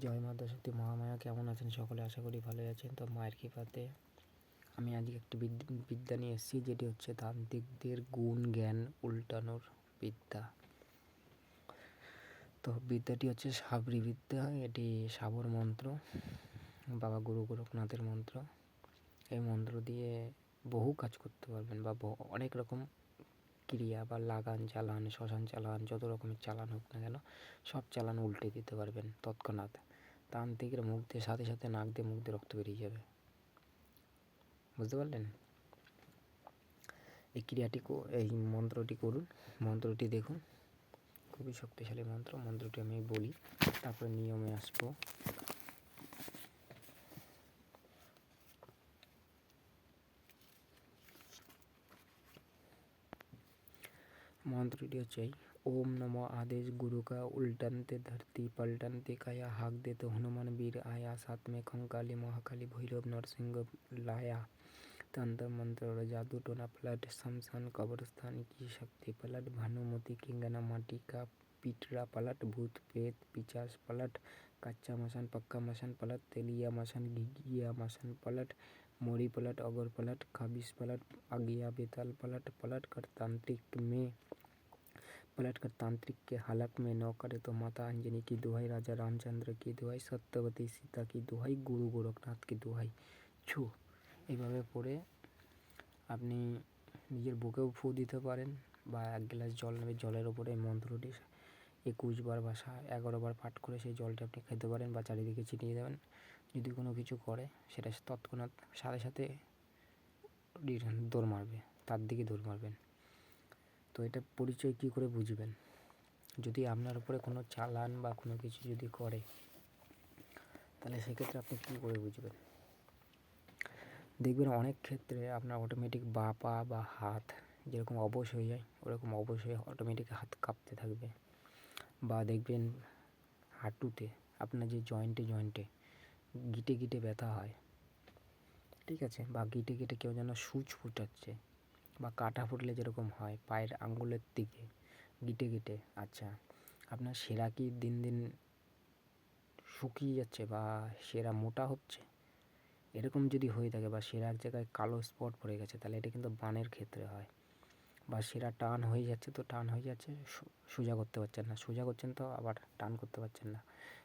জয় মাতা শক্তি মহামায়া, কেমন আছেন সকলে? আশা করি ভালোই আছেন। তো মায়ের কৃপাতে আমি আজকে একটি বিদ্যা নিয়ে এসেছি, যেটি হচ্ছে তান্ত্রিকদের গুণ জ্ঞান উল্টানোর বিদ্যা। তো বিদ্যাটি হচ্ছে সাবরি বিদ্যা। এটি সাবর মন্ত্র, বাবা গুরু গোরখনাথের মন্ত্র। এই মন্ত্র দিয়ে বহু কাজ করতে পারবেন, বা অনেক রকম ক্রিয়া বা লাগান চালান, শ্মশান চালান, যত রকমের চালান হোক না কেন সব চালান উল্টে দিতে পারবেন তৎক্ষণাৎ। তান্ত্রিকের মুখ দিয়ে সাথে সাথে নাক দিয়ে মুখ দিয়ে রক্ত বেরিয়ে যাবে। বুঝতে পারলেন? এই ক্রিয়াটি, এই মন্ত্রটি করুন, মন্ত্রটি দেখুন, খুবই শক্তিশালী মন্ত্র। মন্ত্রটি আমি বলি, তারপরে নিয়মে আসবো। মন্ত্রটি হচ্ছে ओम नमो आदेश गुरु का उल्टनते धरती पलटनते काया हाक देते हनुमान वीर आया साथ में कंकाली महाकाली भैरव नरसिंह लाया। तंत्र मंत्र और जादू टोना पलट शमशान कब्रस्तान की शक्ति पलट भानुमती किंगना माटी का पिटरा पलट भूत प्रेत पिचास पलट कच्चा मसान पक्का मसान पलट तेलिया मसान घिघिया मसान पलट मोरी पलट अगर पलट खाबिश पलट अगिया बेताल पलट पलट कर तांत्रिक में पलट कर तांत्रिक के हालत में न करे तो माता अंजनी की दुहाई, राजा रामचंद्र की दुहाई, सत्यवती सीता की दुहाई, গুরু গোরখনাথ की दुहाई। ছু এইভাবে পড়ে আপনি নিজের বুকেও ফু দিতে পারেন, বা এক গ্লাস জল নেবে, জলের ওপরে মন্ত্রটি 21 বার বা 11 বার পাঠ করে সেই জলটা আপনি খেতে পারেন, বা চারিদিকে ছিটিয়ে দেবেন। যদি কোনো কিছু করে সেটা তৎক্ষণাৎ সাথে সাথে দৌড় মারবে, তার দিকে দৌড় মারবেন। তো এটা পরিচয় কী করে বুঝবেন? যদি আপনার উপরে কোনো চালান বা কোনো কিছু যদি করে, তাহলে সেক্ষেত্রে আপনি কী করে বুঝবেন? দেখবেন অনেক ক্ষেত্রে আপনার অটোমেটিক বা পা বা হাত যেরকম অবশ হয়ে যায়, ওরকম অবশ হয়ে অটোমেটিক হাত কাঁপতে থাকবে। বা দেখবেন হাঁটুতে আপনার যে জয়েন্টে গিটে গিটে ব্যথা হয়, ঠিক আছে, বা গিটে গিটে কেউ যেন সূচ ফুটাচ্ছে, বা কাটা ফুটলে যেরকম হয় পায়ের আঙ্গুলের দিকে গিটে গিটে, আচ্ছা আপনার সেরা কি দিন দিন শুকিয়ে যাচ্ছে বা সেরা মোটা হচ্ছে, এরকম যদি হয়ে থাকে, বা সেরা এক জায়গায় কালো স্পট পড়ে গেছে, তাহলে এটা কিন্তু বানের ক্ষেত্রে হয়। বা সেরা টান হয়ে যাচ্ছে, তো টান হয়ে যাচ্ছে, সোজা করতে পারছেন না, সোজা করছেন তো আবার টান করতে পারছেন না।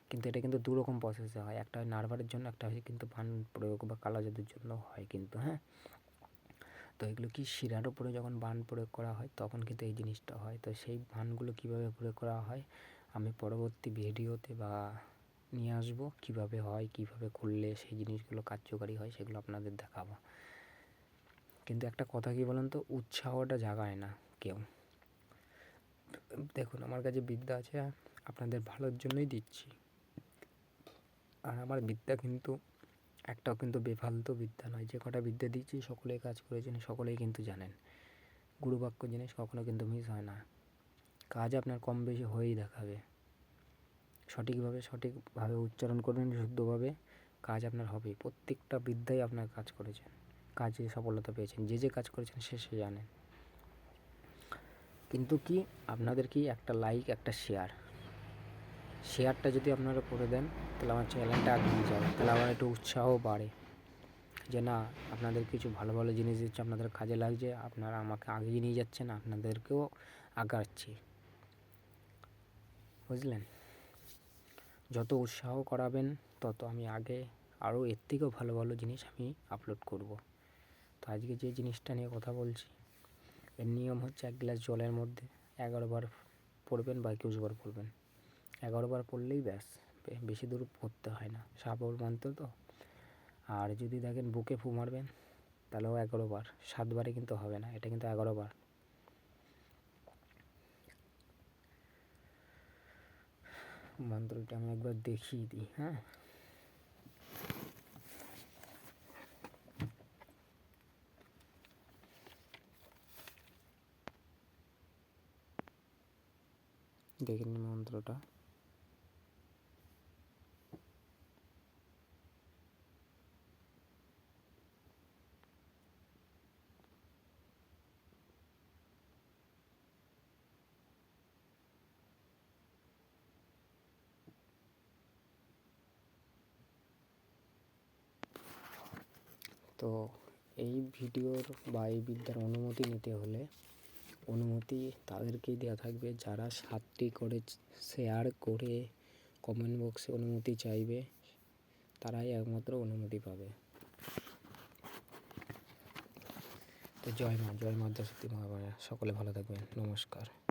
কিন্তু এটা কিন্তু দুরকম প্রসেসে হয়, একটা হয় নার্ভারের জন্য, একটা হয় কিন্তু বান প্রয়োগ বা কালো জাদুর জন্য হয় কিন্তু। হ্যাঁ, তো এগুলো কি শিরার উপরে যখন বান প্রয়োগ করা হয় তখন কিন্তু এই জিনিসটা হয়। তো সেই বানগুলো কীভাবে প্রয়োগ করা হয় আমি পরবর্তী ভিডিওতে বা নিয়ে আসবো, কীভাবে হয়, কীভাবে করলে সেই জিনিসগুলো কার্যকারী হয় সেগুলো আপনাদের দেখাবো। কিন্তু একটা কথা কি বলেন তো, উৎসাহটা জাগায় না কেউ। দেখুন, আমার কাছে বিদ্যা আছে, আপনাদের ভালোর জন্যই দিচ্ছি। আর আমার বিদ্যা কিন্তু একটাও কিন্তু বেফালতু বিদ্যা নয়। যে কটা বিদ্যা দিচ্ছি সকলেই কাজ করেছেন, সকলেই কিন্তু জানেন। গুরুবাক্য জিনিস কখনো কিন্তু মিস হয় না, কাজ আপনার কম বেশি হয়েই দেখাবে। সঠিকভাবে উচ্চারণ করবেন, শুদ্ধভাবে কাজ আপনার হবেই। প্রত্যেকটা বিদ্যাই আপনার কাজ করেছেন, কাজে সফলতা পেয়েছেন, যে কাজ করেছেন সে জানেন। কিন্তু কি আপনাদের কি একটা লাইক, একটা শেয়ারটা যদি আপনারা করে দেন, তাহলে আমার চ্যানেলটা এগিয়ে যাবে, তাহলে আমার একটু উৎসাহ বাড়ে যে না, আপনাদের কিছু ভালো ভালো জিনিস দিচ্ছে, আপনাদের কাজে লাগছে, আপনারা আমাকে আগিয়ে নিয়ে যাচ্ছেন, আপনাদেরকেও আগাচ্ছি। বুঝলেন? যত উৎসাহ করাবেন তত আমি আগে আরও এর থেকেও ভালো ভালো জিনিস আমি আপলোড করব। তো আজকে যে জিনিসটা নিয়ে কথা বলছি, এর নিয়ম হচ্ছে 1 গ্লাস জলের মধ্যে 11 বার পড়বেন বা 21 বার পড়বেন। 11 বার পড়লেই ব্যাস, বেশি দূর পড়তে হয় না, সাবর মন্ত্র তো। আর যদি দেখেন বুকে ফু মারবেন, তাহলেও 11 বার, 7 বারে কিন্তু হবে না, এটা কিন্তু 11 বার। মন্ত্রটা আমি একবার দেখিয়ে দিই। হ্যাঁ, দেখে নিন মন্ত্রটা। তো এই ভিডিওর বা এই বিদ্যার অনুমতি নিতে হলে অনুমতি তাদেরকেই দেওয়া থাকবে যারা 7টি করে শেয়ার করে কমেন্ট বক্সে অনুমতি চাইবে, তারাই একমাত্র অনুমতি পাবে। তো জয় মা, জয় মা সত্যি মহামায়া। সকলে ভালো থাকবেন। নমস্কার।